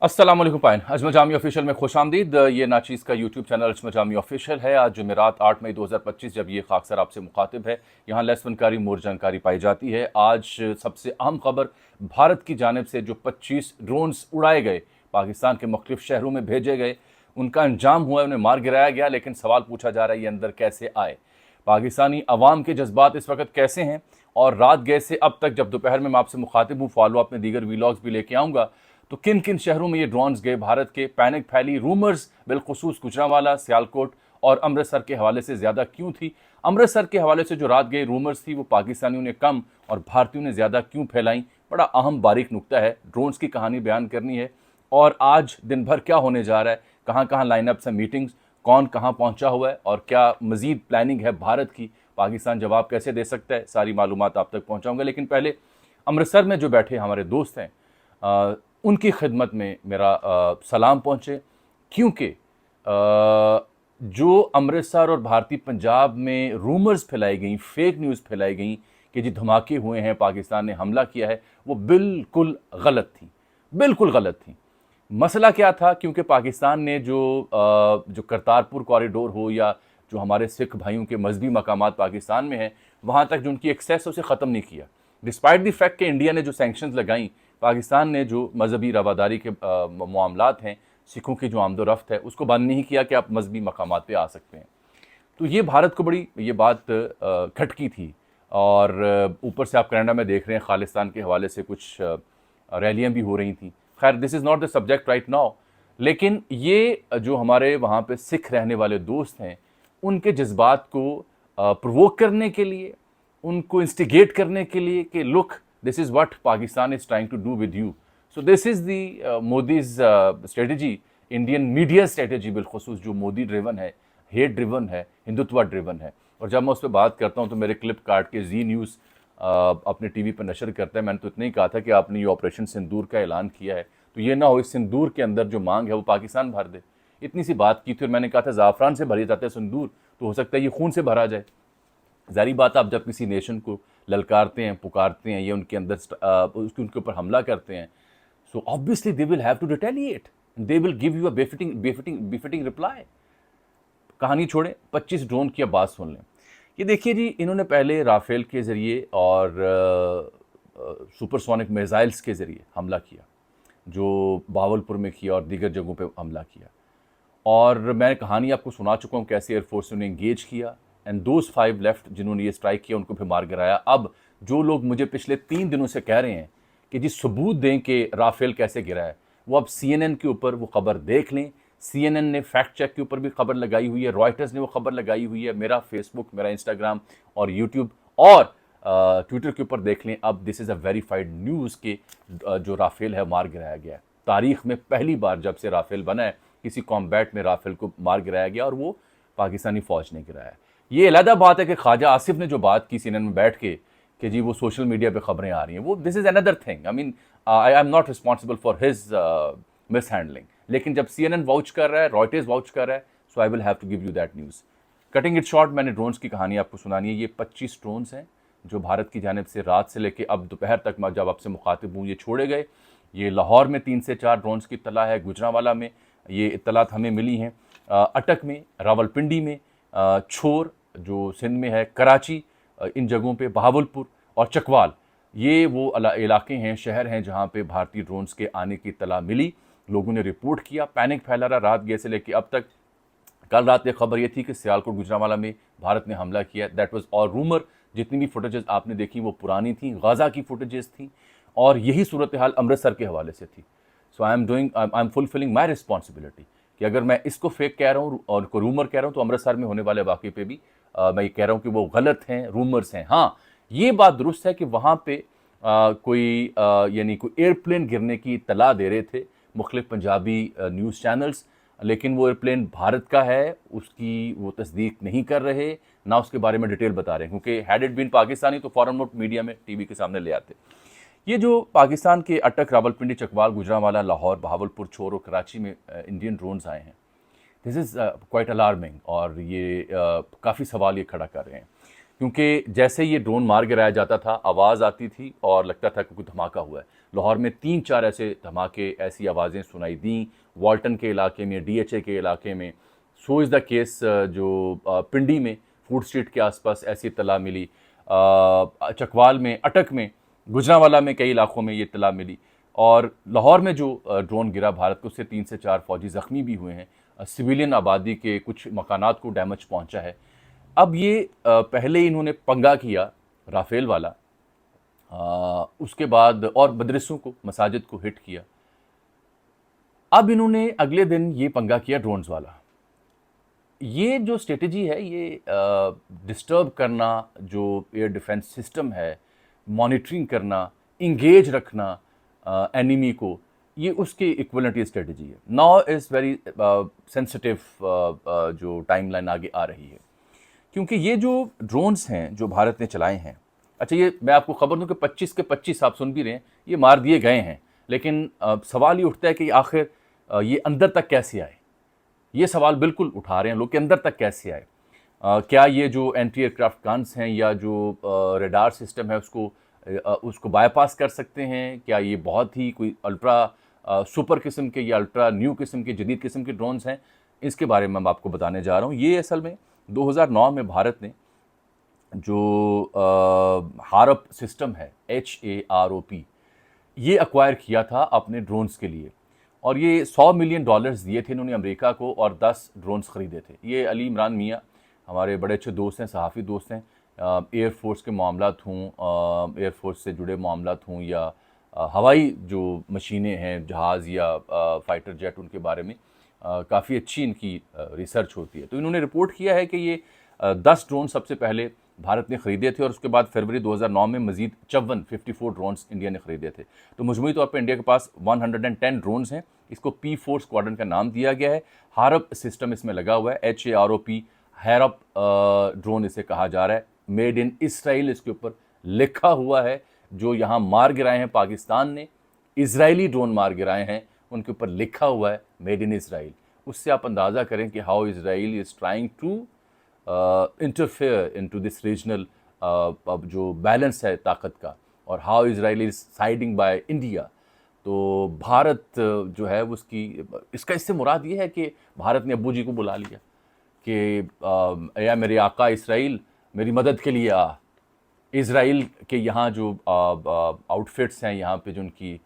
अस्सलाम वालेकुम pine Ajmal Jami official में खुशामदीद। ये नाचीज़ का YouTube channel Ajmal Jami official है। आज जुमेरात 8 मई 2025 जब ये खाकसर आपसे मुखातिब है, यहाँ लेस फनकारी मोर जानकारी पाई जाती है। आज सबसे अहम खबर, भारत की जानिब से जो 25 ड्रोन्स उड़ाए गए, पाकिस्तान के मुख्तलिफ शहरों में भेजे गए, उनका अंजाम हुआ, उन्हें मार गिराया गया। लेकिन सवाल पूछा जा रहा है ये अंदर कैसे आए, पाकिस्तानी अवाम के जज्बात इस वक्त कैसे हैं। और रात गए से अब तक, जब दोपहर में मैं आपसे मुखातिब हूँ, फॉलो अप में दीगर वीलॉग्स भी लेके आऊँगा, तो किन किन शहरों में ये ड्रोन्स गए भारत के, पैनिक फैली, रूमर्स बिलखुसूस गुजरांवाला, सियालकोट और अमृतसर के हवाले से ज़्यादा क्यों थी। अमृतसर के हवाले से जो रात गए रूमर्स थी वो पाकिस्तानियों ने कम और भारतीयों ने ज़्यादा क्यों फैलाई, बड़ा अहम बारीक नुक्ता है। ड्रोन्स की कहानी बयान करनी है और आज दिन भर क्या होने जा रहा है, कहाँ कहाँ लाइनअप्स हैं, मीटिंग्स, कौन कहाँ पहुँचा हुआ है और क्या मज़ीद प्लानिंग है भारत की, पाकिस्तान जवाब कैसे दे सकता है, सारी मालूमात आप तक पहुँचाऊँगा। लेकिन पहले अमृतसर में जो बैठे हमारे दोस्त हैं, उनकी खिदमत में मेरा सलाम पहुँचे, क्योंकि जो अमृतसर और भारतीय पंजाब में रूमर्स फैलाई गई, फेक न्यूज़ फैलाई गई कि जी धमाके हुए हैं, पाकिस्तान ने हमला किया है, वो बिल्कुल गलत थी, बिल्कुल गलत थी। मसला क्या था, क्योंकि पाकिस्तान ने जो करतारपुर कॉरिडोर हो या जो हमारे सिख भाइयों के मजहबी मकामात पाकिस्तान में हैं, वहाँ तक जो उनकी एक्सेस है उसे ख़त्म नहीं किया। डिस्पाइट द फैक्ट कि इंडिया ने जो सैंक्शंस लगाई, पाकिस्तान ने जो मजहबी रवादारी के मामलात हैं, सिखों की जो आमदोरफ्त है, उसको बंद नहीं किया कि आप मजहबी मकामात पे आ सकते हैं। तो ये भारत को बड़ी ये बात खटकी थी। और ऊपर से आप कनाडा में देख रहे हैं, खालिस्तान के हवाले से कुछ रैलियाँ भी हो रही थी। खैर, this is not the subject right now. लेकिन ये जो हमारे वहाँ पे सिख रहने वाले दोस्त हैं, उनके जज्बात को प्रोवोक करने के लिए, उनको इंस्टिगेट करने के लिए कि look, this is what Pakistan is trying to do with you. So this is the Modi's strategy, Indian media strategy बिलखुसूस, जो मोदी ड्रिवन है, हेट ड्रिवन है, हिंदुत्व ड्रिवन है। और जब मैं उस पर बात करता हूँ तो मेरे क्लिप काट के जी न्यूज़ अपने टीवी पर नशर करता है। मैंने तो इतना ही कहा था कि आपने ये ऑपरेशन सिंदूर का ऐलान किया है, तो ये ना हो इस सिंदूर के अंदर जो मांग है वो पाकिस्तान भर दे। इतनी सी बात की थी और मैंने कहा था ज़ाफ़रान से भरे जाते हैं सिंदूर, तो हो सकता है ये खून से भरा जाए। ज़ाहिर बात, आप जब किसी नेशन को ललकारते हैं, पुकारते हैं, ये उनके अंदर उनके ऊपर हमला करते हैं, so obviously they will have to retaliate, they will give you a befitting reply. कहानी छोड़ें, 25 ड्रोन की अब बात सुन लें। ये देखिए जी, इन्होंने पहले राफेल के ज़रिए और सुपरसोनिक मिसाइल्स के ज़रिए हमला किया, जो बावलपुर में किया और दीगर जगहों पे हमला किया। और मैं कहानी आपको सुना चुका हूँ कैसे एयरफोर्स ने इंगेज किया, एंड दोज 5 लेफ्ट जिन्होंने ये स्ट्राइक किया उनको फिर मार गिराया। अब जो लोग मुझे पिछले 3 दिनों से कह रहे हैं कि जी सबूत दें कि राफेल कैसे गिरा है, वो अब CNN के ऊपर वो खबर देख लें। CNN ने फैक्ट चेक के ऊपर भी खबर लगाई हुई है, रॉयटर्स ने वो खबर लगाई हुई है, मेरा फेसबुक, मेरा इंस्टाग्राम और यूट्यूब और ट्विटर के ऊपर देख लें। अब this is a verified news के जो राफेल है मार गिराया गया। तारीख में पहली बार जब से राफेल बना है, किसी कॉम्बैट में राफेल को मार गिराया गया और वो पाकिस्तानी फ़ौज ने गिराया। ये अलहदा बात है कि ख्वाजा आसिफ ने जो बात की CNN में बैठ के कि जी वो सोशल मीडिया पे खबरें आ रही हैं, वो this is another thing. I mean, I am not responsible for his miss handling. लेकिन जब CNN वाउच कर रहा है, रॉयटर्स वाउच कर रहा है, so I will have to give you that news. Cutting it short, मैंने ड्रोन्स की कहानी आपको सुनानी है। ये 25 ड्रोन्स हैं जो भारत की जानिब से रात से लेकर अब दोपहर तक मैं जब आपसे मुखातिब हूँ ये छोड़े गए। ये लाहौर में 3 से 4 ड्रोन्स की इत्तला है, गुजरांवाला में ये इत्तलात हमें मिली हैं, अटक में, रावलपिंडी में, छोर जो सिंध में है, कराची, इन जगहों पे, बहावलपुर और चकवाल, ये वो इलाके हैं, शहर हैं जहाँ पे भारतीय ड्रोन्स के आने की इत्तला मिली। लोगों ने रिपोर्ट किया, पैनिक फैला रहा रात गए से लेकर अब तक। कल रात ये खबर ये थी कि सियालकोट गुजरांवाला में भारत ने हमला किया, दैट वाज ऑल रूमर। जितनी भी फुटेजेस आपने देखी वो पुरानी थी, गाज़ा की फुटेजेस थी और यही सूरत हाल अमृतसर के हवाले से थी। So I am fulfilling my responsibility कि अगर मैं इसको फेक कह रहा हूँ और को रूमर कह रहा हूँ, तो अमृतसर में होने वाले वाक़े पे भी मैं ये कह रहा हूँ कि वो गलत हैं, रूमर्स हैं। हाँ, ये बात दुरुस्त है कि वहाँ पे कोई यानी कोई एयरप्लेन गिरने की इत्तला दे रहे थे मुख्तलिफ पंजाबी न्यूज़ चैनल्स, लेकिन वो एयरप्लेन भारत का है, उसकी वो तस्दीक नहीं कर रहे, ना उसके बारे में डिटेल बता रहे हैं, क्योंकि हैड इट बीन पाकिस्तानी तो फ़ौरन वो मीडिया में टीवी के सामने ले आते। ये जो पाकिस्तान के अटक, रावलपिंडी, चकवाल, गुजरांवाला, लाहौर, बहावलपुर, छोर और कराची में इंडियन ड्रोन्स आए हैं, दिस इज़ क्वाइट अलार्मिंग और ये काफ़ी सवाल ये खड़ा कर रहे हैं। क्योंकि जैसे ये ड्रोन मार गिराया जाता था, आवाज़ आती थी और लगता था कि कोई धमाका हुआ है। लाहौर में 3-4 ऐसे धमाके, ऐसी आवाज़ें सुनाई दी, वाल्टन के इलाके में, डीएचए के इलाके में। सो इज़ द केस जो पिंडी में फूड स्ट्रीट के आसपास ऐसी इत्तला मिली, चकवाल में, अटक में, गुजरांवाला में, कई इलाकों में ये इत्तला मिली। और लाहौर में जो ड्रोन गिरा भारत को, उससे 3 से 4 फौजी ज़ख्मी भी हुए हैं। सिविलियन आबादी के कुछ मकानात को डैमेज पहुंचा है। अब ये पहले इन्होंने पंगा किया राफेल वाला, उसके बाद और मदरसों को, मसाजिद को हिट किया। अब इन्होंने अगले दिन ये पंगा किया ड्रोन्स वाला। ये जो स्ट्रेटजी है, ये डिस्टर्ब करना जो एयर डिफेंस सिस्टम है, मॉनिटरिंग करना, इंगेज रखना एनिमी को, ये उसके इक्विवेलेंट ये स्ट्रेटजी है। नाउ इज़ वेरी सेंसिटिव जो टाइमलाइन आगे आ रही है, क्योंकि ये जो ड्रोन्स हैं जो भारत ने चलाए हैं, अच्छा ये मैं आपको खबर दूं कि 25 के 25 आप सुन भी रहे हैं, ये मार दिए गए हैं। लेकिन सवाल ये उठता है कि आखिर ये अंदर तक कैसे आए। ये सवाल बिल्कुल उठा रहे हैं लोग कि अंदर तक कैसे आए। क्या ये जो एंटी एयरक्राफ्ट गन्स हैं या जो रडार सिस्टम है उसको बाईपास कर सकते हैं? क्या ये बहुत ही कोई अल्ट्रा सुपर किस्म के या अल्ट्रा न्यू किस्म के, जदीद किस्म के ड्रोन्स हैं? इसके बारे में मैं आपको बताने जा रहा हूँ। ये असल में 2009 में भारत ने जो हारप सिस्टम है, HAROP, ये अक्वायर किया था अपने ड्रोन्स के लिए। और ये $100 मिलियन दिए थे इन्होंने अमेरिका को और 10 ड्रोन्स खरीदे थे। ये अली इमरान मियाँ हमारे बड़े अच्छे दोस्त हैं, सहाफ़ी दोस्त हैं। एयरफोर्स के मामलात हों, एयरफोर्स से जुड़े मामलात हों, या हवाई जो मशीनें हैं, जहाज़ या फाइटर जेट, उनके बारे में काफ़ी अच्छी इनकी रिसर्च होती है। तो इन्होंने रिपोर्ट किया है कि ये 10 ड्रोन सबसे पहले भारत ने ख़रीदे थे और उसके बाद फरवरी 2009 में मज़ीद 54 ड्रोन्स इंडिया ने ख़रीदे थे। तो मजमूई तौर पर इंडिया के पास 110 ड्रोन्स हैं। इसको P4 स्क्वाड्रन का नाम दिया गया है। हारप सिस्टम इसमें लगा हुआ है, HAROP, हैरप ड्रोन इसे कहा जा रहा है। मेड इन इसराइल इसके ऊपर लिखा हुआ है। जो यहाँ मार गिराए हैं पाकिस्तान ने, इजरायली ड्रोन मार गिराए हैं, उनके ऊपर लिखा हुआ है मेड इन इसराइल। उससे आप अंदाज़ा करें कि how Israel is trying to interfere into this regional जो बैलेंस है ताकत का, और how Israel is siding by India. तो भारत जो है उसकी, इसका इससे मुराद ये है कि भारत ने अब्बू जी को बुला लिया कि या मेरे आका इसराइल, मेरी मदद के लिए आ। इसराइल के यहाँ जो आउटफिट्स हैं, यहाँ पे जो उनकी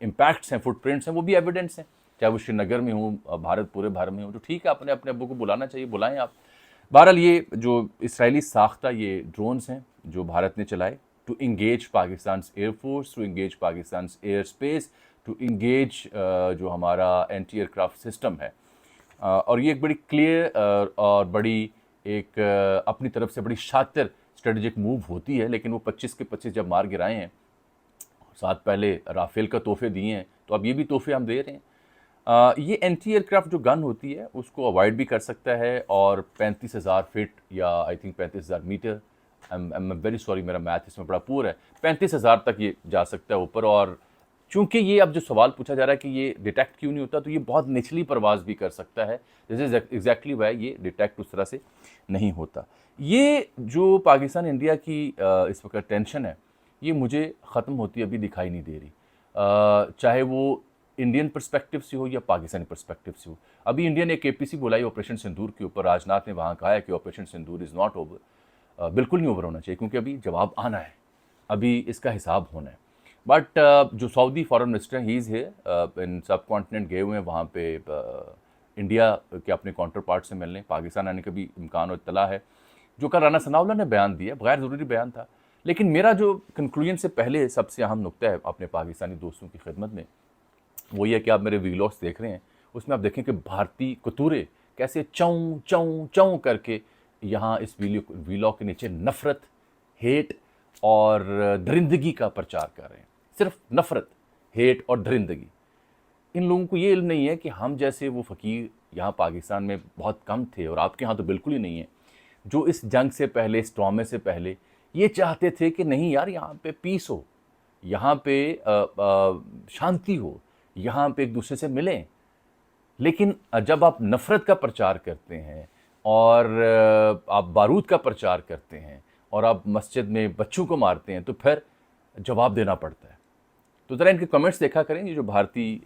इम्पैक्ट्स हैं, फुटप्रिंट्स हैं, वो भी एविडेंस हैं। चाहे वो श्रीनगर में हो, पूरे भारत में हो, तो ठीक है, अपने अपने अब्बू को बुलाना चाहिए, बुलाएं आप। बहरहाल ये जो इसराइली साख्ता ये ड्रोन्स हैं जो भारत ने चलाए to engage Pakistan air force, to engage Pakistan airspace, to engage जो हमारा एंटी एयरक्राफ्ट सिस्टम है। और ये एक बड़ी क्लियर और बड़ी एक अपनी तरफ से बड़ी शातिर स्ट्रेटजिक मूव होती है। लेकिन वो 25 के 25 जब मार गिराए हैं, साथ पहले राफेल का तोहफे दिए हैं, तो अब ये भी तोहफे हम दे रहे हैं। ये एंटी एयरक्राफ्ट जो गन होती है उसको अवॉइड भी कर सकता है, और 35,000 फीट या I think 35,000 metre, I am very sorry, मेरा मैथ इसमें बड़ा पुअर है, 35,000 तक ये जा सकता है ऊपर। और चूंकि ये अब जो सवाल पूछा जा रहा है कि ये डिटेक्ट क्यों नहीं होता, तो ये बहुत निचली परवाज़ भी कर सकता है। दिस इज एग्जैक्टली वाई ये डिटेक्ट उस तरह से नहीं होता। ये जो पाकिस्तान इंडिया की इस वक्त टेंशन है, ये मुझे ख़त्म होती अभी दिखाई नहीं दे रही, चाहे वो इंडियन पर्सपेक्टिव से हो या पाकिस्तानी पर्सपेक्टिव से हो। अभी इंडिया ने एक APC बुलाई ऑपरेशन सिंदूर के ऊपर। राजनाथ ने वहाँ कहा है कि operation Sindoor is not over. बिल्कुल नहीं ओवर होना चाहिए, क्योंकि अभी जवाब आना है, अभी इसका हिसाब होना है। बट जो सऊदी फॉरेन मिनिस्टर हैं, ही इज़ हियर इन सब कॉन्टिनेंट, गए हुए हैं वहाँ पे इंडिया के अपने काउंटर पार्ट से मिलने। पाकिस्तान आने का भी इम्कान और इत्तला है। जो कल राना सनाउल्लाह ने बयान दिया, गैर ज़रूरी बयान था, लेकिन मेरा जो कंक्लूजन से पहले सबसे अहम नुक्ता है अपने पाकिस्तानी दोस्तों की खिदमत में, वो ये कि आप मेरे वीलॉग्स देख रहे हैं, उसमें आप देखें कि भारतीय कतूरे कैसे चौं चौं चौं करके यहाँ इस वीलॉग के नीचे नफ़रत, हेट और दरिंदगी का प्रचार कर रहे हैं। सिर्फ नफ़रत, हेट और दरिंदगी। इन लोगों को ये इल्म नहीं है कि हम जैसे वो फ़कीर यहाँ पाकिस्तान में बहुत कम थे, और आपके यहाँ तो बिल्कुल ही नहीं है, जो इस जंग से पहले, इस ट्रॉमे से पहले ये चाहते थे कि नहीं यार, यहाँ पे पीस हो, यहाँ पे शांति हो, यहाँ पे एक दूसरे से मिलें। लेकिन जब आप नफ़रत का प्रचार करते हैं, और आप बारूद का प्रचार करते हैं और आप मस्जिद में बच्चों को मारते हैं, तो फिर जवाब देना पड़ता है। तो ज़रा इनके कमेंट्स देखा करें, ये जो भारतीय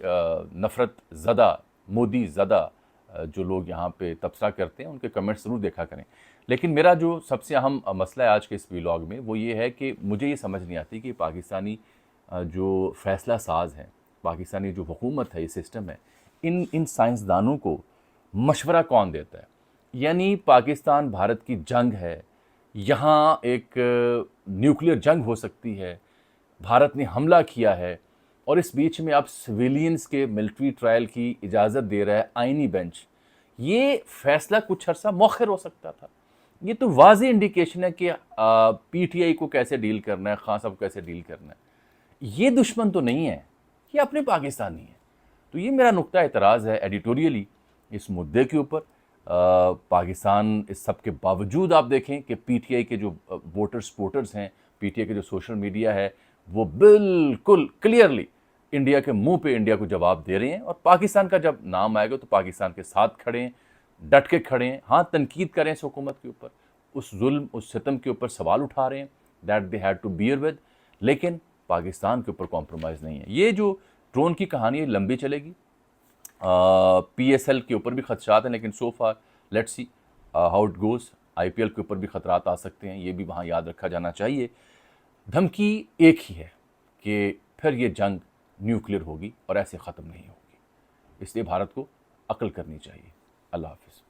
नफ़रत ज़दा, मोदी ज़दा जो लोग यहाँ पे तबसरा करते हैं, उनके कमेंट्स ज़रूर देखा करें। लेकिन मेरा जो सबसे अहम मसला है आज के इस व्लॉग में, वो ये है कि मुझे ये समझ नहीं आती कि पाकिस्तानी जो फ़ैसला साज हैं, पाकिस्तानी जो हुकूमत है, ये सिस्टम है, इन साइंसदानों को मशवरा कौन देता है। यानी पाकिस्तान भारत की जंग है, यहाँ एक न्यूक्लियर जंग हो सकती है, भारत ने हमला किया है, और इस बीच में अब सिविलियंस के मिलिट्री ट्रायल की इजाज़त दे रहा है आईनी बेंच। ये फैसला कुछ अर्सा मौखर हो सकता था। ये तो वाज़ेह इंडिकेशन है कि पीटीआई को कैसे डील करना है, खान साहब को कैसे डील करना है। ये दुश्मन तो नहीं है, ये अपने पाकिस्तानी है। तो ये मेरा नुक्ता एतराज़ है एडिटोरियली इस मुद्दे के ऊपर। पाकिस्तान इस सब के बावजूद आप देखें कि पीटीआई के जो वोटर सपोर्टर्स हैं, पीटीआई के जो सोशल मीडिया है, वो बिल्कुल क्लियरली इंडिया के मुंह पे इंडिया को जवाब दे रहे हैं, और पाकिस्तान का जब नाम आएगा तो पाकिस्तान के साथ खड़े हैं, डट के खड़े हैं। हाँ, तनकीद करें इस हुकूमत के ऊपर, उस जुल्म, उस सितम के ऊपर सवाल उठा रहे हैं, that they had to bear with, लेकिन पाकिस्तान के ऊपर कॉम्प्रोमाइज़ नहीं है। ये जो ड्रोन की कहानी है लंबी चलेगी, पीएसएल के ऊपर भी खदशात हैं, लेकिन so far let's see how it goes. IPL के ऊपर भी खतरात आ सकते हैं, ये भी वहाँ याद रखा जाना चाहिए। धमकी एक ही है कि फिर ये जंग न्यूक्लियर होगी और ऐसे ख़त्म नहीं होगी। इसलिए भारत को अक्ल करनी चाहिए। अल्लाह हाफ़िज़।